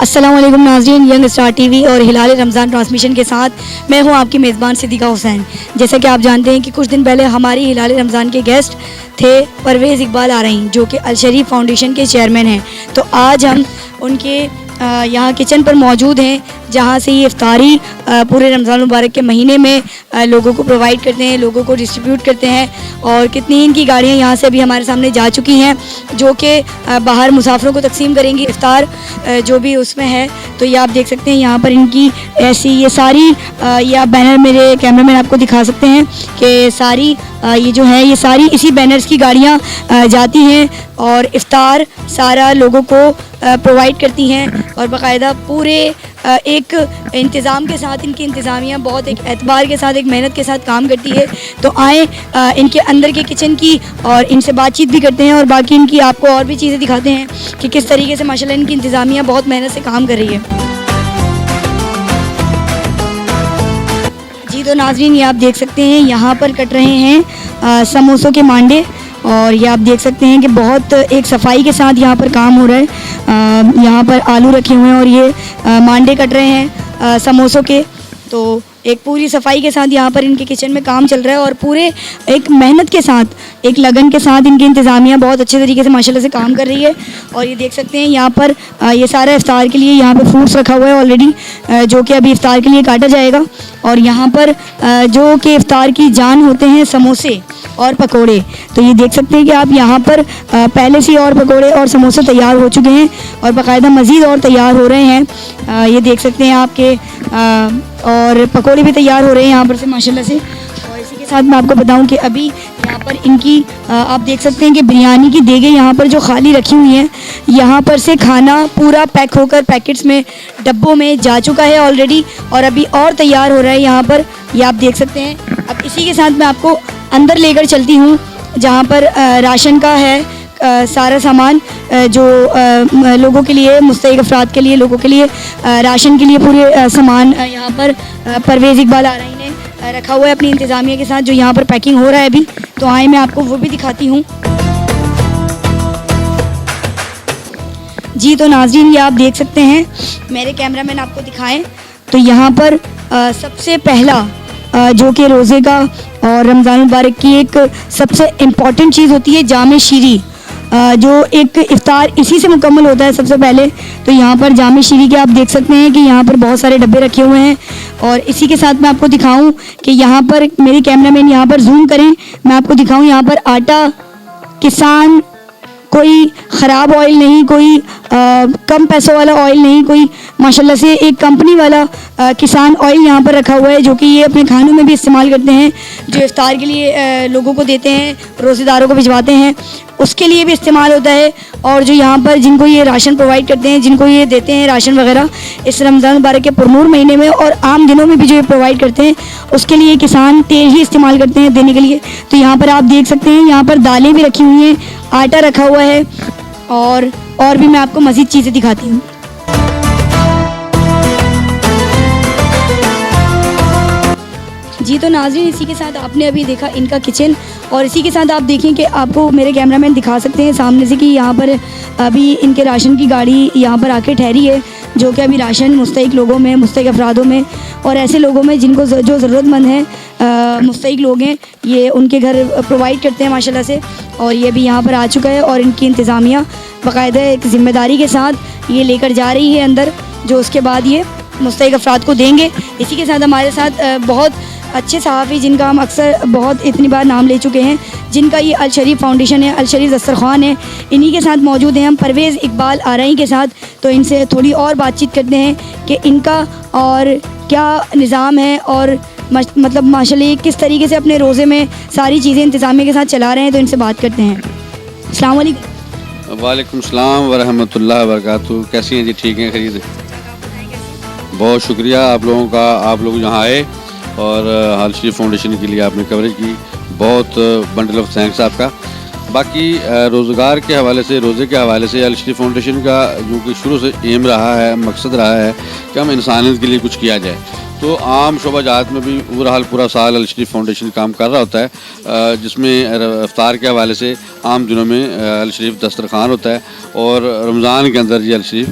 अस्सलाम वालेकुम नाज़रीन, यंग स्टार टीवी और हिलाल रमज़ान ट्रांसमिशन के साथ मैं हूं आपकी मेज़बान सिद्दीक़ा हुसैन। जैसा कि आप जानते हैं कि कुछ दिन पहले हमारी हिलाल रमज़ान के गेस्ट थे परवेज़ इकबाल आरई, जो कि अल शरीफ फाउंडेशन के चेयरमैन हैं। तो आज हम उनके यहाँ किचन पर मौजूद हैं, जहाँ से ये इफ्तारी पूरे रमज़ान मुबारक के महीने में लोगों को प्रोवाइड करते हैं, लोगों को डिस्ट्रीब्यूट करते हैं। और कितनी ही इनकी गाड़ियाँ यहाँ से अभी हमारे सामने जा चुकी हैं, जो कि बाहर मुसाफिरों को तकसीम करेंगी इफ्तार जो भी उसमें है। तो ये आप देख सकते हैं यहाँ पर इनकी ऐसी ये सारी ये आप बैनर मेरे कैमरामैन आपको दिखा सकते हैं कि सारी ये जो है ये सारी इसी बैनर्स की गाड़ियाँ जाती हैं और इफ्तार सारा लोगों को प्रोवाइड करती हैं। और बाकायदा पूरे एक इंतज़ाम के साथ इनकी इंतज़ामिया बहुत एक एतबार के साथ, एक मेहनत के साथ काम करती है। तो आए इनके अंदर के किचन की और इनसे बातचीत भी करते हैं और बाकी इनकी आपको और भी चीज़ें दिखाते हैं कि किस तरीके से माशाल्लाह इनकी इंतज़ामिया बहुत मेहनत से काम कर रही है। जी तो नाज़रीन, ये आप देख सकते हैं यहाँ पर कट रहे हैं समोसों के मांडे। और ये आप देख सकते हैं कि बहुत एक सफाई के साथ यहाँ पर काम हो रहा है। यहाँ पर आलू रखे हुए हैं और ये मांडे कट रहे हैं समोसों के। तो एक पूरी सफाई के साथ यहाँ पर इनके किचन में काम चल रहा है और पूरे एक मेहनत के साथ, एक लगन के साथ इनकी इंतज़ामिया बहुत अच्छे तरीके से माशाल्लाह से काम कर रही है। और ये देख सकते हैं यहाँ पर ये सारा इफ्तार के लिए यहाँ पर फ्रूट्स रखा हुआ है ऑलरेडी, जो कि अभी इफ्तार के लिए काटा जाएगा। और यहाँ पर जो कि इफ्तार की जान होते हैं समोसे और पकोड़े। तो ये देख सकते हैं कि आप यहाँ पर पहले से और पकोड़े और समोसे तैयार हो चुके हैं और बाकायदा मज़ीद और तैयार हो रहे हैं। ये देख सकते हैं आपके और पकोड़े भी तैयार हो रहे हैं यहाँ पर से माशाल्लाह से। और इसी के साथ मैं आपको बताऊं कि अभी यहाँ पर इनकी आप देख सकते हैं कि बिरयानी की देगें यहाँ पर जो खाली रखी हुई हैं, यहाँ पर से खाना पूरा पैक होकर पैकेट्स में डब्बों में जा चुका है ऑलरेडी और अभी और तैयार हो रहा है यहाँ पर, ये आप देख सकते हैं। अब इसी के साथ मैं आपको अंदर लेकर चलती हूँ जहाँ पर राशन का है सारा सामान, जो लोगों के लिए, मुस्तहिक अफराद के लिए, लोगों के लिए राशन के लिए पूरे सामान यहाँ पर परवेज़ इकबाल आरई ने रखा हुआ है अपनी इंतज़ामिया के साथ, जो यहाँ पर पैकिंग हो रहा है अभी। तो आए मैं आपको वो भी दिखाती हूँ। जी तो नाज़रीन, ये आप देख सकते हैं, मेरे कैमरामैन आपको दिखाएं तो यहाँ पर सबसे पहला जो कि रोज़े का और रमज़ान मुबारक की एक सबसे इम्पॉर्टेंट चीज़ होती है जामे शीरी, जो एक इफ्तार इसी से मुकम्मल होता है सबसे पहले। तो यहाँ पर जामे शीरी के आप देख सकते हैं कि यहाँ पर बहुत सारे डब्बे रखे हुए हैं। और इसी के साथ मैं आपको दिखाऊं कि यहाँ पर मेरे कैमरामैन यहाँ पर जूम करें, मैं आपको दिखाऊं यहाँ पर आटा किसान, कोई ख़राब ऑयल नहीं, कोई कम पैसों वाला ऑयल नहीं, कोई माशाल्लाह से एक कंपनी वाला किसान ऑयल यहाँ पर रखा हुआ है, जो कि ये अपने खानों में भी इस्तेमाल करते हैं, जो इफ्तार के लिए लोगों को देते हैं, रोज़ेदारों को भिजवाते हैं, उसके लिए भी इस्तेमाल होता है। और जो यहाँ पर जिनको ये राशन प्रोवाइड करते हैं, जिनको ये देते हैं राशन वगैरह इस रमज़ान मुबारक के पुरनूर महीने में और आम दिनों में भी जो ये प्रोवाइड करते हैं, उसके लिए किसान तेल ही इस्तेमाल करते हैं देने के लिए। तो यहाँ पर आप देख सकते हैं, यहाँ पर दालें भी रखी हुई हैं, आटा रखा हुआ है और भी मैं आपको मज़ीद चीज़ें दिखाती हूँ। जी तो नाज़रीन, इसी के साथ आपने अभी देखा इनका किचन और इसी के साथ आप देखें कि आपको मेरे कैमरामैन दिखा सकते हैं सामने से कि यहाँ पर अभी इनके राशन की गाड़ी यहाँ पर आके ठहरी है, जो कि अभी राशन मुस्तहिक लोगों में, मुस्तहिक अफरादों में और ऐसे लोगों में जिनको जो ज़रूरतमंद हैं, मुस्तहिक लोग हैं, ये उनके घर प्रोवाइड करते हैं माशाल्लाह से। और ये भी यहाँ पर आ चुका है और इनकी इंतज़ामिया बाकायदा एक ज़िम्मेदारी के साथ ये लेकर जा रही है अंदर, जो उसके बाद ये मुस्तहिक अफराद को देंगे। इसी के साथ हमारे साथ बहुत अच्छे सहाफ़ी, जिनका हम अक्सर बहुत इतनी बार नाम ले चुके हैं, जिनका ये अल शरीफ फाउंडेशन है, अल शरीफ दस्तरखान है, इन्हीं के साथ मौजूद हैं हम परवेज़ इकबाल आरई के साथ। तो इनसे थोड़ी और बातचीत करते हैं कि इनका और क्या निज़ाम है और मतलब माशाल्लाह किस तरीके से अपने रोज़े में सारी चीज़ें इंतज़ामिया के साथ चला रहे हैं। तो इनसे बात करते हैं। अस्सलाम वालेकुम। वालेकुम सलाम व रहमतुल्लाहि व बरकातुहू। कैसी हैं जी? ठीक हैं, खैरियत? बहुत शुक्रिया आप लोगों का, आप लोग यहाँ आए और अल शरीफ फाउंडेशन के लिए आपने कवरेज की, बहुत बंडल ऑफ थैंक्स आपका। बाकी रोज़गार के हवाले से, रोज़े के हवाले से अल शरीफ फाउंडेशन का जो कि शुरू से एम रहा है, मकसद रहा है कि हम इंसानियत के लिए कुछ किया जाए। तो आम शोबा जात में भी पूरा साल अल शरीफ फाउंडेशन काम कर रहा होता है, जिसमें इफ्तार के हवाले से आम दिनों में अल शरीफ दस्तरखान होता है और रमज़ान के अंदर ये अल शरीफ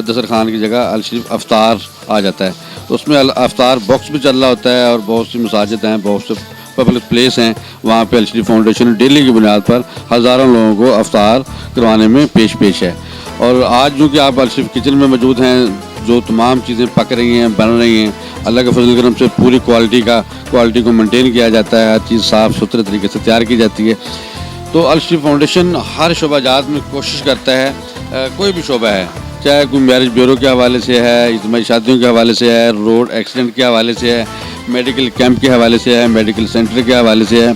दस्तरखान की जगह अल शरीफ अफ्तार आ जाता है। तो उसमें अफ्तार बॉक्स भी चल रहा होता है और बहुत सी मसाजिद हैं, बहुत से पब्लिक प्लेस हैं, वहाँ पे अल शरीफ फाउंडेशन डेली की बुनियाद पर हज़ारों लोगों को अफ्तार करवाने में पेश है। और आज जो कि आप अल शरीफ किचन में मौजूद हैं, जो तमाम चीज़ें पक रही हैं, बन रही हैं, अल्लाह के फजल करम से पूरी क्वालिटी को मेंटेन किया जाता है, हर चीज़ साफ़ सुथरे तरीके से तैयार की जाती है। तो अल शरीफ फाउंडेशन हर शोबा जात में कोशिश करता है, कोई भी शोबा है, चाहे कोई मैरिज ब्यूरो के हवाले से है, इज्तिमाई शादियों के हवाले से है, रोड एक्सीडेंट के हवाले से है, मेडिकल कैंप के हवाले से है, मेडिकल सेंटर के हवाले से है,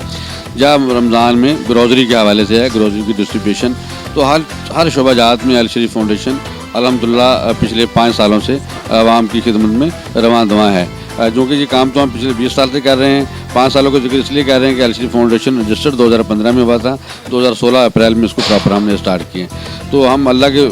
या रमज़ान में ग्रोसरी के हवाले से है, ग्रोसरी की डिस्ट्रीब्यूशन। तो हर शोबा जात में अल शरीफ फाउंडेशन अल्हम्दुलिल्लाह पिछले 5 सालों से आवाम की खिदमत में रवां दवां है। जो कि ये काम तो हम पिछले 20 साल से कर रहे हैं। 5 सालों का जिक्र इसलिए कर रहे हैं कि अल शरीफ फाउंडेशन रजिस्टर्ड 2015 में हुआ था, 2016 अप्रैल में इसको प्रॉपर हमने स्टार्ट किए। तो हम अल्लाह के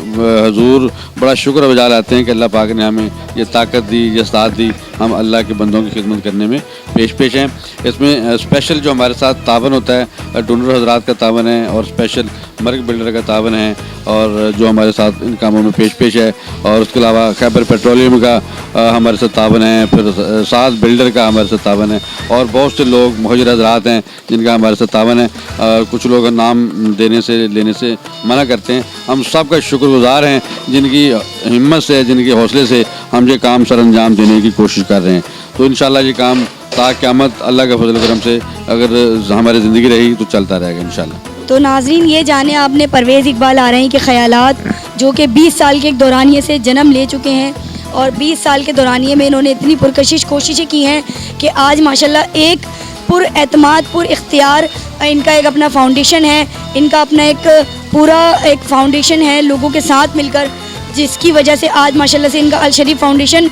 हजूर बड़ा शुक्र बजा लाते हैं कि अल्लाह पाक ने हमें ये ताकत दी, ये साथ दी, हम अल्लाह के बंदों की खिदमत करने में पेश हैं। इसमें स्पेशल जो हमारे साथ तावन होता है, डोनर हजरात का तावन है और स्पेशल मर्ग बिल्डर का तावन है, और जो हमारे साथ इन कामों में पेश है। और उसके अलावा खैबर पेट्रोलियम का हमारे साथ तावन है, फिर साथ बिल्डर का हमारे साथ तावन है, और बहुत से लोग मुहजर हजरात हैं जिनका हमारे साथ तावन है। कुछ लोग नाम लेने से मना करते हैं। हम सब का शुक्रगुजार हैं जिनकी हिम्मत से, जिनके हौसले से हम ये काम सर अंजाम देने की कोशिश कर रहे हैं। तो इंशाल्लाह ये काम ता क़यामत अल्लाह के फजल करम से अगर हमारी ज़िंदगी रही तो चलता रहेगा इंशाल्लाह। तो नाजरीन, ये जाने आपने परवेज़ इकबाल आरई के ख़यालात, जो कि 20 साल के एक दौरानिए से जन्म ले चुके हैं, और 20 साल के दौरानिए में इन्होंने इतनी पुरकशिश कोशिशें की हैं कि आज माशाल्लाह एक पुरएतमाद पुरइख्तियार इनका एक अपना फाउंडेशन है, इनका अपना एक पूरा एक फाउंडेशन है लोगों के साथ मिलकर, जिसकी वजह से आज माशाल्लाह से इनका अल शरीफ फाउंडेशन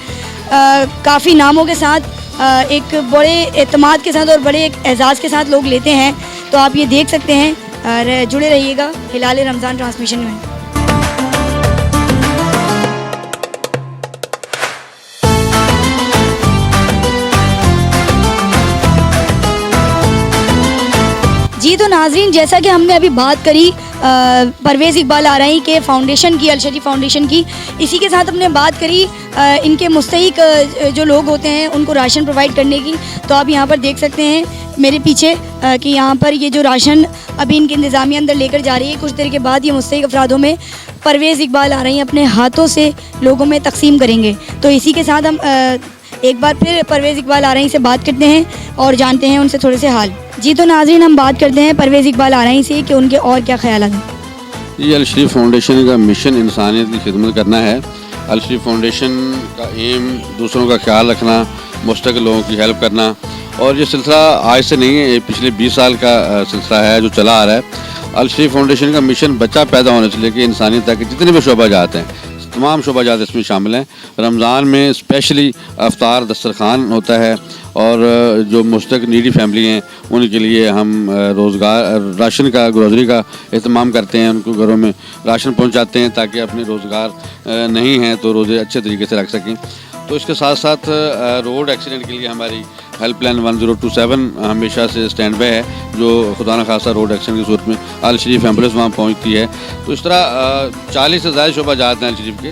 काफ़ी नामों के साथ, एक बड़े एतमाद के साथ और बड़े एक एजाज़ के साथ लोग लेते हैं। तो आप ये देख सकते हैं, और जुड़े रहिएगा हिलाल रमज़ान ट्रांसमिशन में। जी तो नाजरीन, जैसा कि हमने अभी बात करी परवेज़ इकबाल आरई के फ़ाउंडेशन की, अल शरीफ फ़ाउंडेशन की, इसी के साथ हमने बात करी इनके मुस्तहिक जो लोग होते हैं उनको राशन प्रोवाइड करने की। तो आप यहाँ पर देख सकते हैं मेरे पीछे कि यहाँ पर ये जो राशन अभी इनकी इंतज़ामिया अंदर लेकर जा रही है, कुछ देर के बाद ये मुस्तहिक अफरादों में परवेज़ इकबाल आरई अपने हाथों से लोगों में तकसीम करेंगे। तो इसी के साथ हम एक बार फिर परवेज़ इकबाल आरई से बात करते हैं और जानते हैं उनसे थोड़े से हाल। जी तो नाज़रीन, हम बात करते हैं परवेज़ इकबाल आरई से कि उनके और क्या ख्याल हैं। ये अल शरीफ फाउंडेशन का मिशन इंसानियत की खिदमत करना है। अल शरीफ फाउंडेशन का एम दूसरों का ख्याल रखना, मुस्तकिल लोगों की हेल्प करना, और ये सिलसिला आज से नहीं है, ये पिछले 20 साल का सिलसिला है जो चला आ रहा है। अल शरीफ फाउंडेशन का मिशन बच्चा पैदा होने से लेकर इंसानियत तक जितने भी शोबा जात हैं, तमाम शोबा जात इसमें शामिल हैं। रमज़ान में स्पेशली अफ्तार दस्तरखान होता है, और जो मुस्तक नीडी फैमिली हैं उनके लिए हम रोज़गार राशन का, ग्रोसरी का एहतमाम करते हैं, उनको घरों में राशन पहुंचाते हैं ताकि अपने रोज़गार नहीं हैं तो रोज़े अच्छे तरीके से रख सकें। तो इसके साथ साथ रोड एक्सीडेंट के लिए हमारी हेल्पलाइन 1027 हमेशा से स्टैंड बाय है, जो खुदा न खासा रोड एक्सीडेंट की सूरत में अल शरीफ एम्बुलेंस वहाँ पहुँचती है। तो इस तरह 40 से ज़्यादा शोबा जाते हैं अल शरीफ के।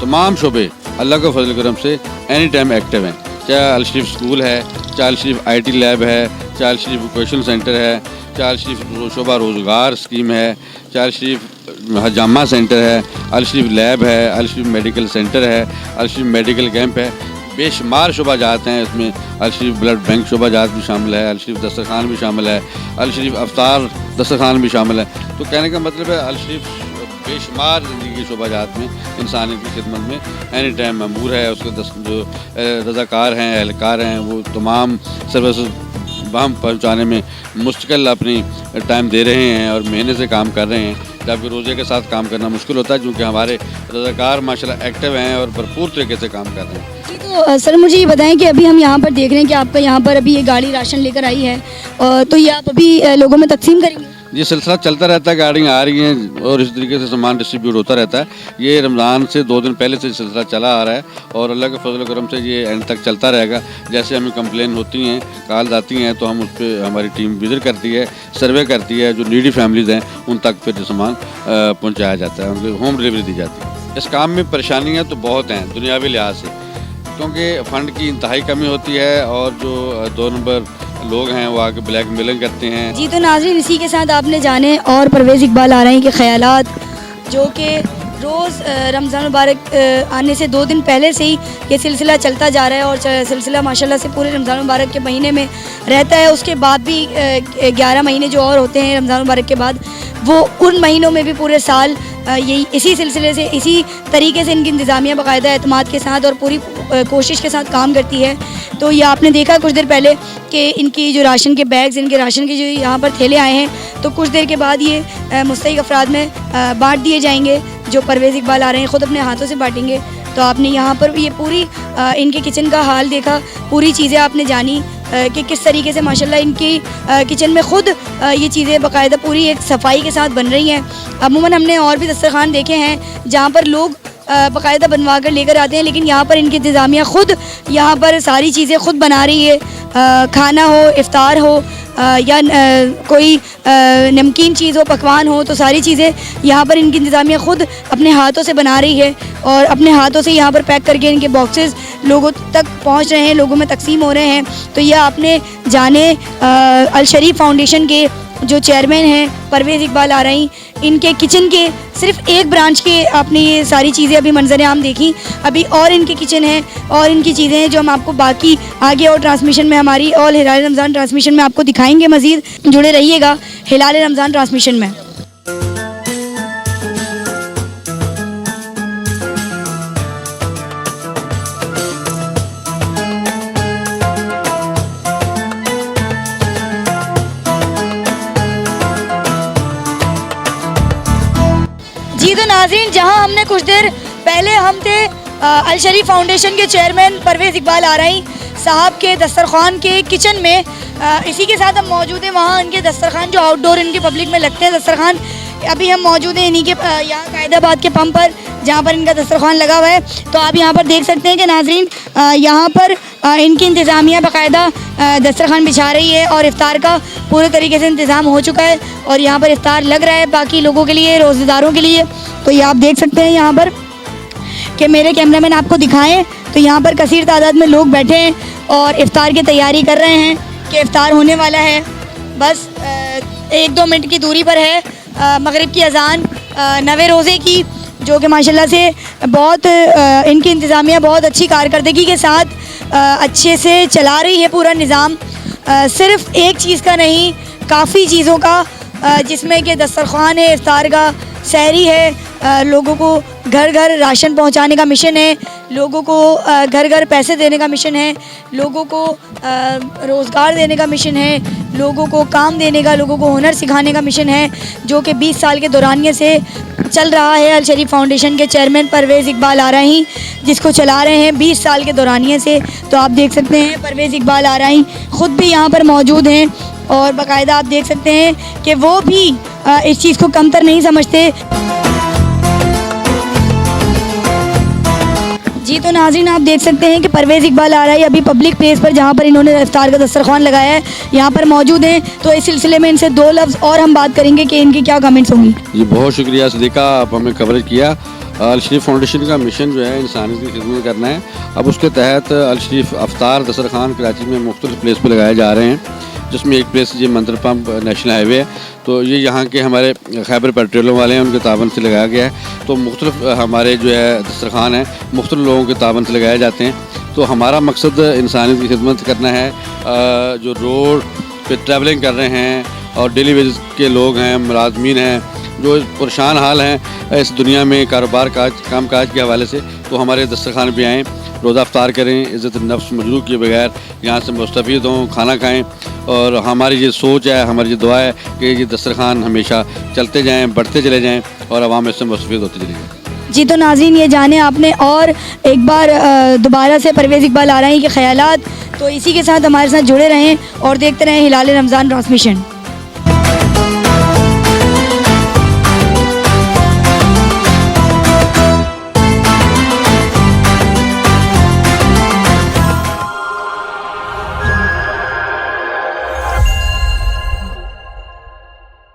तमाम शोबे अल्लाह के फजल करम से एनी टाइम एक्टिव हैं, चाहे अल शरीफ स्कूल है, चाहे अल शरीफ IT लैब है, चाहे अल शरीफ वोकेशनल सेंटर है, चाहे अल शरीफ शोबा रोज़गार स्कीम है, चाहे अल शरीफ हजामा सेंटर है, अल शरीफ लैब है, अल शरीफ मेडिकल सेंटर है, अल शरीफ मेडिकल कैंप है। बेशुमार शोबा जात हैं इसमें। अल शरीफ ब्लड बैंक शोबा जात भी शामिल है, अल शरीफ दस्तरखान भी शामिल है, अल शरीफ अफ्तार दस्तरखान भी शामिल है। तो कहने का मतलब है अल शरीफ बेशुमार ज़िंदगी की शोबा जात में इंसानियत की खिदमत में एनी टाइम ममूर है। उसके जो रज़ाकार हैं, एहलकार हैं, वो तमाम सर्विस वहाँ पहुँचाने में मुस्तकिल अपनी टाइम दे रहे हैं और मेहनत से काम कर रहे हैं, जबकि रोज़े के साथ काम करना मुश्किल होता है क्योंकि हमारे रज़ाकार माशाल्लाह एक्टिव हैं और भरपूर तरीके से काम कर रहे हैं। तो सर मुझे ये बताएं कि अभी हम यहाँ पर देख रहे हैं कि आपका यहाँ पर अभी ये गाड़ी राशन लेकर आई है, तो ये आप अभी लोगों में तकसीम करेंगे? ये सिलसिला चलता रहता है, गाड़ियाँ आ रही हैं और इस तरीके से सामान डिस्ट्रीब्यूट होता रहता है। ये रमज़ान से 2 दिन पहले से सिलसिला चला आ रहा है और अल्लाह के फजल करम से ये एंड तक चलता रहेगा। जैसे हमें कंप्लेन होती हैं, कॉल्स आती हैं, तो हम उस पर हमारी टीम विजिट करती है, सर्वे करती है, जो नीडी फैमिलीज़ हैं उन तक फिर सामान पहुँचाया जाता है, उनको होम डिलीवरी दी जाती है। इस काम में परेशानियाँ तो बहुत हैं दुनियावी लिहाज से, क्योंकि फ़ंड की इंतहाई कमी होती है और जो 2 नंबर लोग हैं वो आके ब्लैक मेलिंग करते हैं। जी तो नाज़रीन, इसी के साथ आपने जाने और परवेज़ इकबाल आ रहे हैं के ख़यालात, जो कि रोज़ रमज़ान मुबारक आने से 2 दिन पहले से ही ये सिलसिला चलता जा रहा है और सिलसिला माशाल्लाह से पूरे रमज़ान मुबारक के महीने में रहता है। उसके बाद भी 11 महीने जो और होते हैं रमज़ान मुबारक के बाद, वो उन महीनों में भी पूरे साल यही इसी सिलसिले से, इसी तरीके से इनकी इंतज़ामिया बाकायदा एतमाद के साथ और पूरी कोशिश के साथ काम करती है। तो ये आपने देखा कुछ देर पहले कि इनकी जो राशन के बैग्स, इनके राशन के जो यहाँ पर थैले आए हैं, तो कुछ देर के बाद ये मुस्तहिक अफराद में बांट दिए जाएंगे। जो परवेज़ इकबाल आ रहे हैं ख़ुद अपने हाथों से बांटेंगे। तो आपने यहाँ पर ये पूरी इनके किचन का हाल देखा, पूरी चीज़ें आपने जानी कि किस तरीके से माशाल्लाह इनकी किचन में ख़ुद ये चीज़ें बाकायदा पूरी एक सफाई के साथ बन रही हैं। अमूमन हमने और भी दस्तरखान देखे हैं जहाँ पर लोग बाकायदा बनवा कर लेकर आते हैं, लेकिन यहाँ पर इनकी इंतज़ामिया ख़ुद यहाँ पर सारी चीज़ें ख़ुद बना रही है। खाना हो, इफ्तार हो या कोई नमकीन चीज़ हो, पकवान हो, तो सारी चीज़ें यहाँ पर इनकी इंतज़ामिया ख़ुद अपने हाथों से बना रही है और अपने हाथों से यहाँ पर पैक करके इनके बॉक्सेस लोगों तक पहुँच रहे हैं, लोगों में तकसीम हो रहे हैं। तो यह आपने जाने अल शरीफ फाउंडेशन के जो चेयरमैन हैं परवेज़ इकबाल आ रही, इनके किचन के सिर्फ एक ब्रांच के आपने ये सारी चीज़ें अभी मंजर आम देखी। अभी और इनके किचन हैं और इनकी चीज़ें हैं जो हम आपको बाकी आगे और ट्रांसमिशन में, हमारी और हिलाल रमज़ान ट्रांसमिशन में आपको दिखाएंगे। मज़ीद जुड़े रहिएगा हिलाल रमज़ान ट्रांसमिशन में। जी तो नाज़रीन, जहां हमने कुछ देर पहले हम थे अल शरीफ फाउंडेशन के चेयरमैन परवेज़ इकबाल आ रही साहब के दस्तरखान के किचन में, इसी के साथ हम मौजूद हैं वहाँ इनके दस्तरखान जो आउटडोर इनके पब्लिक में लगते हैं दस्तरखान। अभी हम मौजूद हैं इन्हीं के यहाँ कायदाबाद के पंप पर, जहाँ पर इनका दस्तरखान लगा हुआ है। तो आप यहाँ पर देख सकते हैं कि नाज़रीन यहाँ पर इनकी इंतज़ामिया बाकायदा दस्तरखान बिछा रही है और इफ़्तार का पूरे तरीके से इंतज़ाम हो चुका है और यहाँ पर इफ़्तार लग रहा है बाकी लोगों के लिए, रोज़ेदारों के लिए। तो ये आप देख सकते हैं यहाँ पर कि मेरे कैमरामैन आपको दिखाएं तो यहाँ पर कसीर तादाद में लोग बैठे हैं और इफ़्तार की तैयारी कर रहे हैं कि इफ़्तार होने वाला है। बस 1-2 मिनट की दूरी पर है मगरिब की अज़ान 9वें रोज़े की, जो कि माशाल्लाह से बहुत इनकी इंतज़ामिया बहुत अच्छी कारकर्दगी के साथ अच्छे से चला रही है पूरा निज़ाम। सिर्फ़ एक चीज़ का नहीं, काफ़ी चीज़ों का, जिसमें कि दस्तरखान है, इफ़्तार का, सहरी है, लोगों को घर घर राशन पहुंचाने का मिशन है, लोगों को घर घर पैसे देने का मिशन है, लोगों को रोज़गार देने का मिशन है, लोगों को काम देने का, लोगों को हुनर सिखाने का मिशन है, जो कि 20 साल के दौरानिए से चल रहा है। अल शरीफ फाउंडेशन के चेयरमैन परवेज़ इकबाल आ रही जिसको चला रहे हैं 20 साल के दौरानिए से। तो आप देख सकते हैं परवेज़ इकबाल आ रही ख़ुद भी यहाँ पर मौजूद हैं और बाकायदा आप देख सकते हैं कि वो भी इस चीज़ को कमतर नहीं समझते। जी तो नाज़रीन, आप देख सकते हैं कि परवेज़ इकबाल आ रहा है अभी पब्लिक प्लेस पर, जहाँ पर इन्होंने इफ्तार का दस्तरखान लगाया है, यहाँ पर मौजूद हैं। तो इस सिलसिले में इनसे 2 लफ्ज़ और हम बात करेंगे कि इनकी क्या कमेंट्स होंगी। जी बहुत शुक्रिया सदीक़ा, आप हमें कवरेज किया। अल शरीफ फाउंडेशन का मिशन जो है इंसानियत की खिदमत करना है। अब उसके तहत अल शरीफ अफ्तार दस्तरखान कराची में मुख्तलिफ़ प्लेस पर लगाए जा रहे हैं, जिसमें एक प्लेस ये मंदिर पंप नेशनल हाईवे है। तो ये यहाँ के हमारे खैबर पेट्रोलियम वाले हैं, उनके तावन से लगाया गया है। तो मुख्तलिफ हमारे जो है दस्तरखान है मुख्तलिफ लोगों के तावन से लगाए जाते हैं। तो हमारा मकसद इंसानियत की खिदमत करना है। जो रोड पे ट्रैवलिंग कर रहे हैं और डेली वेजेस के लोग हैं, मुलाजमीन हैं, जो परेशान हाल हैं इस दुनिया में कारोबार काम काज के हवाले से, तो हमारे दस्तरखान पे आएँ, रोज़ा अफ्तार करें, इज़्ज़त नफ्स मजरूह किए बगैर यहाँ से मुस्तफ़ीद हों, खाना खाएँ। और हमारी ये सोच है, हमारी ये दुआ है कि ये दस्तरखान हमेशा चलते जाएँ, बढ़ते चले जाएँ और आवाम इससे मुस्तफ़ीद होती चली जाए। जी तो नाज़रीन, ये जाने आपने और एक बार दोबारा से परवेज़ इकबाल आ रही के ख़यालात। तो इसी के साथ हमारे साथ जुड़े रहें और देखते रहें हिलाल रमज़ान ट्रांसमिशन।